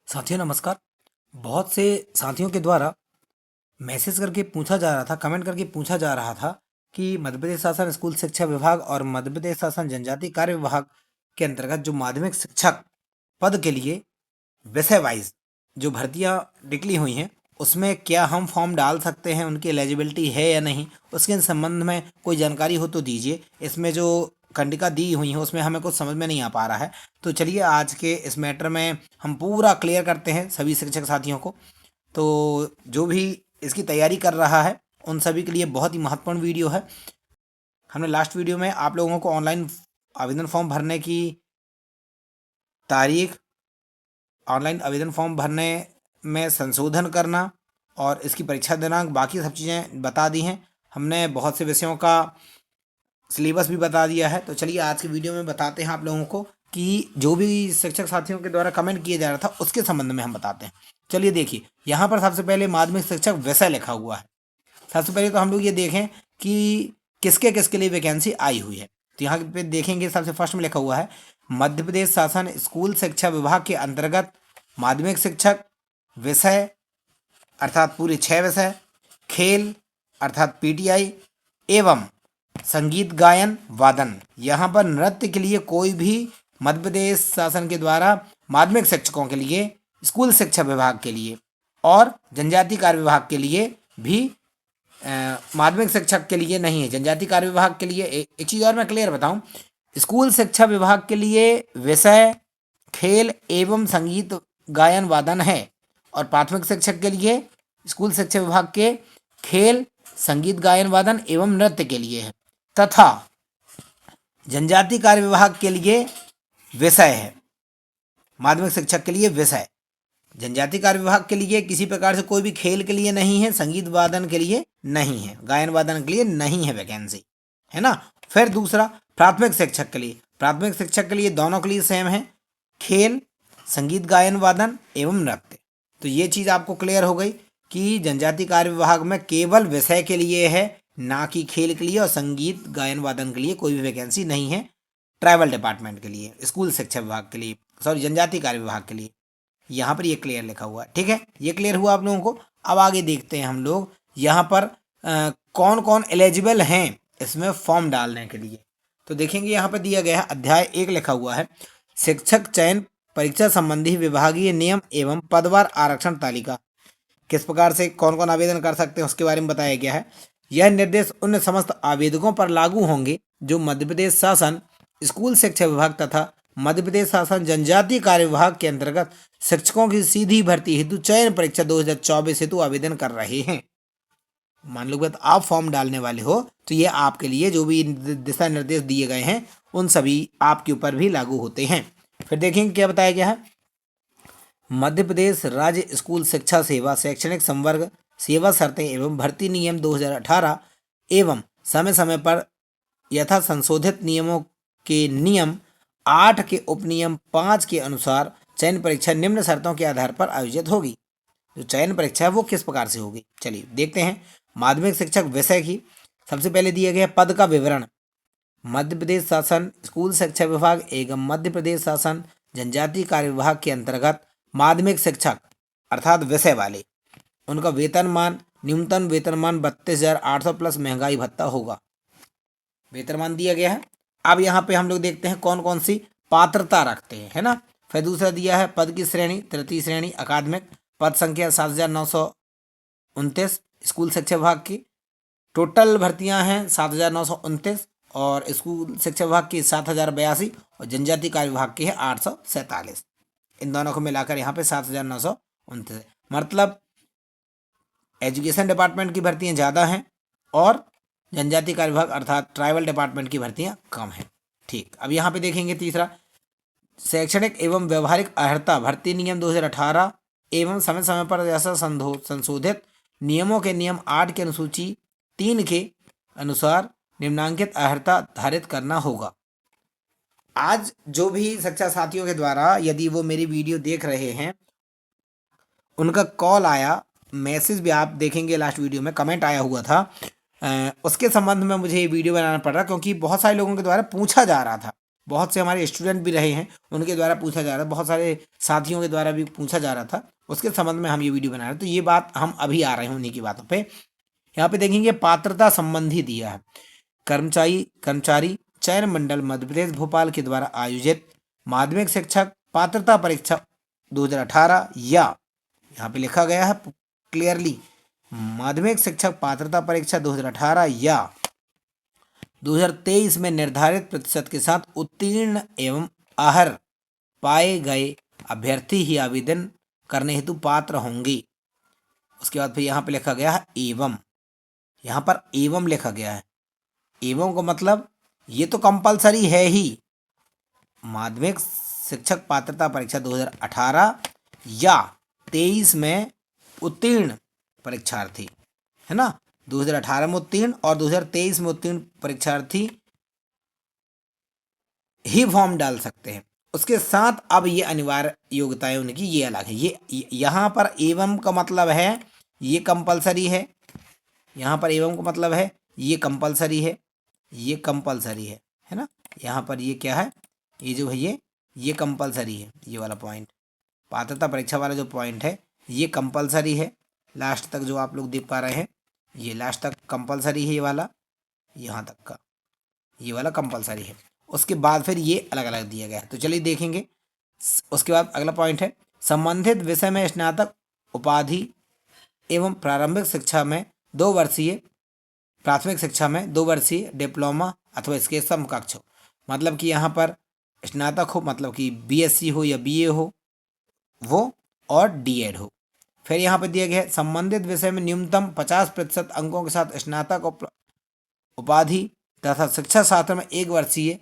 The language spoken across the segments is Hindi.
साथियों नमस्कार। बहुत से साथियों के द्वारा मैसेज करके पूछा जा रहा था, कमेंट करके पूछा जा रहा था कि मध्य प्रदेश शासन स्कूल शिक्षा विभाग और मध्य प्रदेश शासन जनजातीय कार्य विभाग के अंतर्गत जो माध्यमिक शिक्षक पद के लिए विषय वाइज जो भर्तियां निकली हुई हैं, उसमें क्या हम फॉर्म डाल सकते हैं, उनकी एलिजिबिलिटी है या नहीं, उसके संबंध में कोई जानकारी हो तो दीजिए। इसमें जो खंडिका दी हुई है उसमें हमें कुछ समझ में नहीं आ पा रहा है। तो चलिए आज के इस मैटर में हम पूरा क्लियर करते हैं सभी शिक्षक साथियों को। तो जो भी इसकी तैयारी कर रहा है उन सभी के लिए बहुत ही महत्वपूर्ण वीडियो है। हमने लास्ट वीडियो में आप लोगों को ऑनलाइन आवेदन फॉर्म भरने की तारीख, ऑनलाइन आवेदन फॉर्म भरने में संशोधन करना और इसकी परीक्षा दिनांक, बाकी सब चीज़ें बता दी हैं। हमने बहुत से विषयों का सिलेबस भी बता दिया है। तो चलिए आज की वीडियो में बताते हैं आप लोगों को कि जो भी शिक्षक साथियों के द्वारा कमेंट किया जा रहा था उसके संबंध में हम बताते हैं। चलिए देखिए, यहाँ पर सबसे पहले माध्यमिक शिक्षक विषय लिखा हुआ है। सबसे पहले तो हम लोग ये देखें कि किसके किसके लिए वैकेंसी आई हुई है। तो यहाँ पे देखेंगे सबसे फर्स्ट में लिखा हुआ है मध्य प्रदेश शासन स्कूल शिक्षा विभाग के अंतर्गत माध्यमिक शिक्षक विषय अर्थात पूरे 6 विषय, खेल अर्थात पीटीआई एवं संगीत गायन वादन। यहाँ पर नृत्य के लिए कोई भी मध्य प्रदेश शासन के द्वारा माध्यमिक शिक्षकों के लिए, स्कूल शिक्षा विभाग के लिए और जनजातीय कार्य विभाग के लिए भी माध्यमिक शिक्षक के लिए नहीं है। जनजातीय कार्य विभाग के लिए एक चीज़ और मैं क्लियर बताऊं, स्कूल शिक्षा विभाग के लिए विषय खेल एवं संगीत गायन वादन है और प्राथमिक शिक्षक के लिए स्कूल शिक्षा विभाग के खेल संगीत गायन वादन एवं नृत्य के लिए है, तथा जनजातीय कार्य विभाग के लिए विषय है। माध्यमिक शिक्षक के लिए विषय, जनजातीय कार्य विभाग के लिए किसी प्रकार से कोई भी खेल के लिए नहीं है, संगीत वादन के लिए नहीं है, गायन वादन के लिए नहीं है वैकेंसी, है ना। फिर दूसरा प्राथमिक शिक्षक के लिए, प्राथमिक शिक्षक के लिए दोनों के लिए सेम है, खेल संगीत गायन वादन एवं नृत्य। तो ये चीज़ आपको क्लियर हो गई कि जनजातीय कार्य विभाग में केवल विषय के लिए है, ना कि खेल के लिए और संगीत गायन वादन के लिए कोई भी वैकेंसी नहीं है। ट्राइबल डिपार्टमेंट के लिए, स्कूल शिक्षा विभाग के लिए, सॉरी जनजातीय कार्य विभाग के लिए यहाँ पर ये क्लियर लिखा हुआ है। ठीक है, ये क्लियर हुआ आप लोगों को। अब आगे देखते हैं हम लोग यहाँ पर कौन कौन एलिजिबल हैं इसमें फॉर्म डालने के लिए। तो देखेंगे यहाँ पर दिया गया है अध्याय 1 लिखा हुआ है शिक्षक चयन परीक्षा संबंधी विभागीय नियम एवं पदवार आरक्षण तालिका। किस प्रकार से कौन कौन आवेदन कर सकते हैं उसके बारे में बताया गया है। यह निर्देश उन समस्त आवेदकों पर लागू होंगे जो मध्य प्रदेश शासन स्कूल शिक्षा विभाग तथा मध्य प्रदेश शासन जनजातीय कार्य विभाग के अंतर्गत शिक्षकों की सीधी भर्ती हेतु चयन परीक्षा 2024 हेतु आवेदन कर रहे हैं। मान लो बात आप फॉर्म डालने वाले हो तो ये आपके लिए जो भी दिशा निर्देश दिए गए हैं उन सभी आपके ऊपर भी लागू होते हैं। फिर देखेंगे क्या बताया गया है। मध्य प्रदेश राज्य स्कूल शिक्षा सेवा शैक्षणिक संवर्ग सेवा शर्तें एवं भर्ती नियम 2018 एवं समय समय पर यथा संशोधित नियमों के नियम 8 के उपनियम 5 के अनुसार चयन परीक्षा निम्न शर्तों के आधार पर आयोजित होगी। जो चयन परीक्षा है वो किस प्रकार से होगी, चलिए देखते हैं। माध्यमिक शिक्षक विषय की सबसे पहले दिया गया पद का विवरण। मध्य प्रदेश शासन स्कूल शिक्षा विभाग एवं मध्य प्रदेश शासन जनजातीय कार्य विभाग के अंतर्गत माध्यमिक शिक्षक अर्थात विषय वाले, उनका वेतनमान न्यूनतम वेतनमान 32,800 प्लस महंगाई भत्ता होगा। वेतनमान दिया गया है। अब यहाँ पे हम लोग देखते हैं कौन कौन सी पात्रता रखते हैं, है ना। फिर दूसरा दिया है पद की श्रेणी तृतीय श्रेणी अकादमिक, पद संख्या 7,929 स्कूल शिक्षा विभाग की, टोटल भर्तियां हैं 7,929 और स्कूल शिक्षा विभाग की 7,082 और जनजातीय कार्य विभाग की है 847। इन दोनों को मिलाकर यहाँ पे 7,929, मतलब एजुकेशन डिपार्टमेंट की भर्तियाँ ज़्यादा हैं और जनजातीय कार्य विभाग अर्थात ट्राइबल डिपार्टमेंट की भर्तियाँ कम हैं। ठीक, अब यहाँ पे देखेंगे तीसरा शैक्षणिक एवं व्यवहारिक अर्हता भर्ती नियम 2018 एवं समय समय पर जैसा संशोधित नियमों के नियम 8 के अनुसूची 3 के अनुसार निम्नांकित अर्हता धारित करना होगा। आज जो भी शिक्षा साथियों के द्वारा यदि वो मेरी वीडियो देख रहे हैं उनका कॉल आया, मैसेज भी आप देखेंगे लास्ट वीडियो में कमेंट आया हुआ था, उसके संबंध में मुझे ये वीडियो बनाना पड़ रहा क्योंकि बहुत सारे लोगों के द्वारा पूछा जा रहा था बहुत से हमारे स्टूडेंट भी रहे हैं, उनके द्वारा पूछा जा रहा था, बहुत सारे साथियों के द्वारा भी पूछा जा रहा था, उसके संबंध में हम ये वीडियो बना रहे हैं। तो ये बात हम अभी आ रहे हैं उन्हीं की बातों पे। यहाँ पे देखेंगे पात्रता संबंधी दिया है, कर्मचारी कर्मचारी चयन मंडल मध्य प्रदेश भोपाल के द्वारा आयोजित माध्यमिक शिक्षक पात्रता परीक्षा 2018 या यहाँ पे लिखा गया है क्लियरली माध्यमिक शिक्षक पात्रता परीक्षा 2018 या 2023 में निर्धारित प्रतिशत के साथ उत्तीर्ण एवं आहर पाए गए अभ्यर्थी ही आवेदन करने हेतु पात्र होंगे। उसके बाद फिर यहाँ पे लिखा गया है एवं, यहाँ पर एवं लिखा गया है। एवं को मतलब ये तो कंपलसरी है ही, माध्यमिक शिक्षक पात्रता परीक्षा 2018 या 23 में उत्तीर्ण परीक्षार्थी, है ना, 2018 में उत्तीर्ण और 2023 में उत्तीर्ण परीक्षार्थी ही फॉर्म डाल सकते हैं। उसके साथ अब ये अनिवार्य योग्यताएं उनकी ये अलग है। ये यहाँ पर एवं का मतलब है ये कंपलसरी है, यहाँ पर एवं का मतलब है ये कंपलसरी है, ये कंपलसरी है ना। यहाँ पर ये क्या है, ये जो है ये कंपलसरी है, ये वाला पॉइंट पात्रता परीक्षा वाला जो पॉइंट है ये कंपलसरी है। लास्ट तक जो आप लोग देख पा रहे हैं ये लास्ट तक कंपलसरी है, ये वाला यहाँ तक का ये वाला कंपलसरी है। उसके बाद फिर ये अलग अलग दिया गया है। तो चलिए देखेंगे। उसके बाद अगला पॉइंट है संबंधित विषय में स्नातक उपाधि एवं प्रारंभिक शिक्षा में 2 वर्षीय, प्राथमिक शिक्षा में 2 वर्षीय डिप्लोमा अथवा इसके समकक्ष हो। मतलब कि यहाँ पर स्नातक हो मतलब कि बीएससी हो या बीए हो वो, और डीएड हो। फिर यहाँ पे दिया गया है संबंधित विषय में न्यूनतम 50% अंकों के साथ स्नातक उपाधि तथा शिक्षा शास्त्र में 1 वर्षीय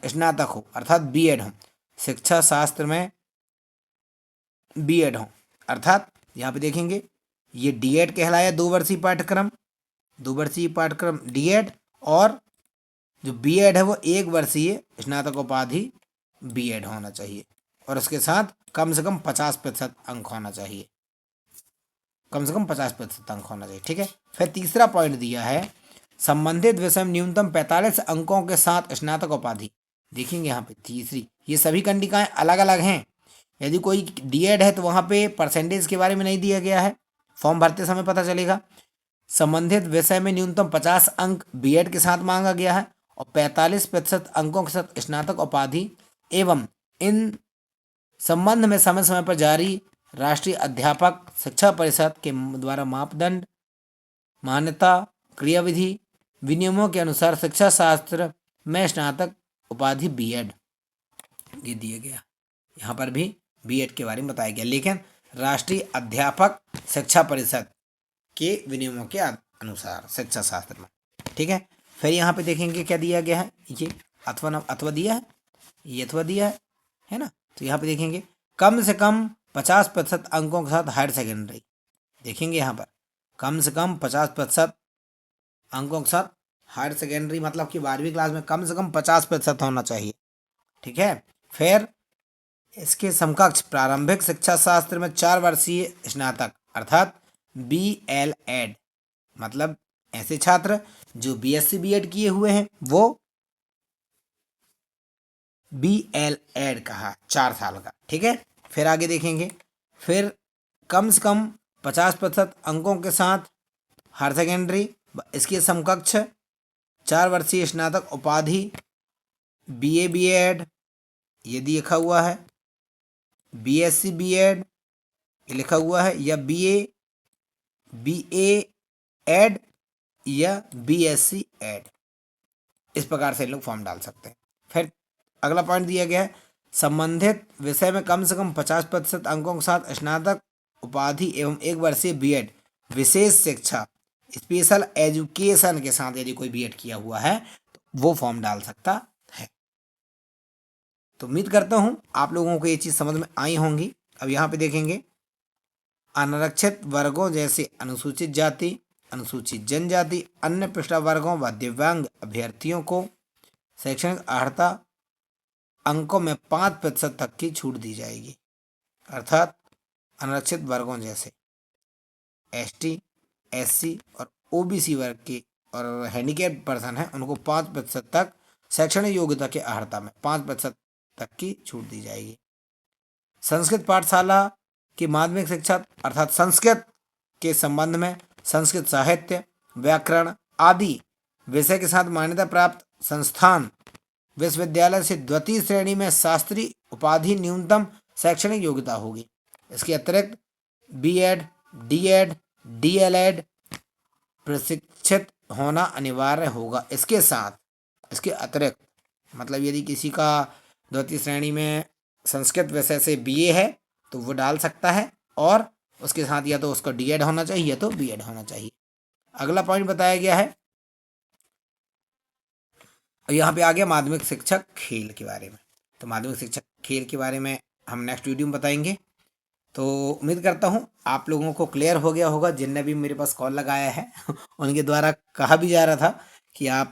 स्नातक हो अर्थात बीएड हो। शिक्षा शास्त्र में बीएड हो अर्थात यहाँ पे देखेंगे ये डीएड कहलाया, 2 वर्षीय पाठ्यक्रम, 2 वर्षीय पाठ्यक्रम डीएड, और जो बीएड है वो 1 वर्षीय स्नातक उपाधि बीएड होना चाहिए, और उसके साथ कम से कम 50% अंक होना चाहिए, कम से कम 50% अंक होना चाहिए। ठीक है। फिर तीसरा पॉइंट दिया है संबंधित विषय में न्यूनतम 45 अंकों के साथ स्नातक उपाधि। देखेंगे यहाँ पे तीसरी, ये सभी कंडिकाएं अलग अलग हैं। यदि कोई डीएड है तो वहाँ पे परसेंटेज के बारे में नहीं दिया गया है, फॉर्म भरते समय पता चलेगा। संबंधित विषय में न्यूनतम 50 अंक बीएड के साथ मांगा गया है और 45% अंकों के साथ स्नातक उपाधि एवं इन संबंध में समय समय पर जारी राष्ट्रीय अध्यापक शिक्षा परिषद के द्वारा मापदंड मान्यता क्रियाविधि विनियमों के अनुसार शिक्षा शास्त्र में स्नातक उपाधि बीएड ये दिया गया। यहाँ पर भी बीएड के बारे में बताया गया, लेकिन राष्ट्रीय अध्यापक शिक्षा परिषद के विनियमों के अनुसार शिक्षा शास्त्र में। ठीक है। फिर यहाँ पे देखेंगे क्या दिया गया है, ये अथवा दिया है, ये अथवा दिया है ना। तो यहाँ पे देखेंगे कम से कम 50% अंकों के साथ हायर सेकेंडरी। देखेंगे यहाँ पर कम से कम 50% अंकों के साथ हायर सेकेंडरी, मतलब कि 12वीं क्लास में कम से कम 50% होना चाहिए। ठीक है। फिर इसके समकक्ष प्रारंभिक शिक्षा शास्त्र में 4 वर्षीय स्नातक अर्थात BLEd, मतलब ऐसे छात्र जो बीएससी बीएड किए हुए हैं वो BLEd कहा 4 साल का। ठीक है। फिर आगे देखेंगे, फिर कम से कम 50% अंकों के साथ हायर सेकेंडरी, इसके समकक्ष 4 वर्षीय स्नातक उपाधि BA BEd ये लिखा हुआ है, BSc BEd ये लिखा हुआ है, या BA ED या BSc ED, इस प्रकार से लोग फॉर्म डाल सकते हैं। फिर अगला पॉइंट दिया गया है संबंधित विषय में कम से कम 50% अंकों के साथ स्नातक उपाधि एवं 1 वर्षीय बीएड विशेष शिक्षा स्पेशल एजुकेशन के साथ यदि कोई बीएड किया हुआ है तो वो फॉर्म डाल सकता है। तो उम्मीद करता हूं आप लोगों को ये चीज़ समझ में आई होंगी। अब यहाँ पे देखेंगे अनारक्षित वर्गों जैसे अनुसूचित जाति, अनुसूचित जनजाति, अन्य पिछड़ा वर्गों व दिव्यांग अभ्यर्थियों को शैक्षणिक अर्हता अंकों में 5% तक की छूट दी जाएगी। अर्थात अनारक्षित वर्गों जैसे ST SC और OBC वर्ग के और हैंडीकैप पर्सन हैं उनको 5% तक शैक्षणिक योग्यता के अर्हता में 5% तक की छूट दी जाएगी। संस्कृत पाठशाला की माध्यमिक शिक्षा अर्थात संस्कृत के संबंध में संस्कृत साहित्य, व्याकरण आदि विषय के साथ मान्यता प्राप्त संस्थान विश्वविद्यालय से द्वितीय श्रेणी में शास्त्री उपाधि न्यूनतम शैक्षणिक योग्यता होगी। इसके अतिरिक्त बीएड, डीएड, डीएलएड प्रशिक्षित होना अनिवार्य होगा। इसके साथ इसके अतिरिक्त मतलब यदि किसी का द्वितीय श्रेणी में संस्कृत विषय से बीए है तो वो डाल सकता है, और उसके साथ या तो उसका डीएड होना चाहिए या तो बीएड होना चाहिए। अगला पॉइंट बताया गया है, यहाँ पे आ गया माध्यमिक शिक्षक खेल के बारे में। तो माध्यमिक शिक्षक खेल के बारे में हम नेक्स्ट वीडियो में बताएंगे। तो उम्मीद करता हूँ आप लोगों को क्लियर हो गया होगा। जिनने भी मेरे पास कॉल लगाया है उनके द्वारा कहा भी जा रहा था कि आप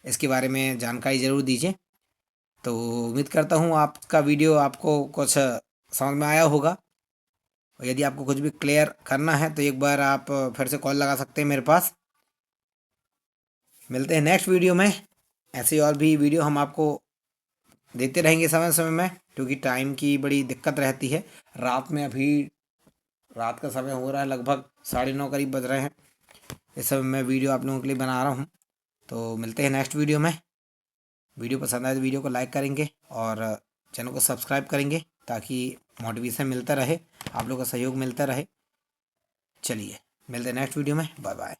इसके बारे में जानकारी ज़रूर दीजिए। तो उम्मीद करता हूँ आपका वीडियो आपको कुछ समझ में आया होगा। और यदि आपको कुछ भी क्लियर करना है तो एक बार आप फिर से कॉल लगा सकते हैं मेरे पास। मिलते हैं नेक्स्ट वीडियो में। ऐसे और भी वीडियो हम आपको देते रहेंगे समय समय में, क्योंकि टाइम की बड़ी दिक्कत रहती है। रात में अभी रात का समय हो रहा है, लगभग 9:30 करीब बज रहे हैं। इस समय मैं वीडियो आप लोगों के लिए बना रहा हूँ। तो मिलते हैं नेक्स्ट वीडियो में। वीडियो पसंद आए तो वीडियो को लाइक करेंगे और चैनल को सब्सक्राइब करेंगे ताकि मोटिवेशन मिलता रहे, आप लोगों का सहयोग मिलता रहे। चलिए मिलते हैं नेक्स्ट वीडियो में। Bye bye.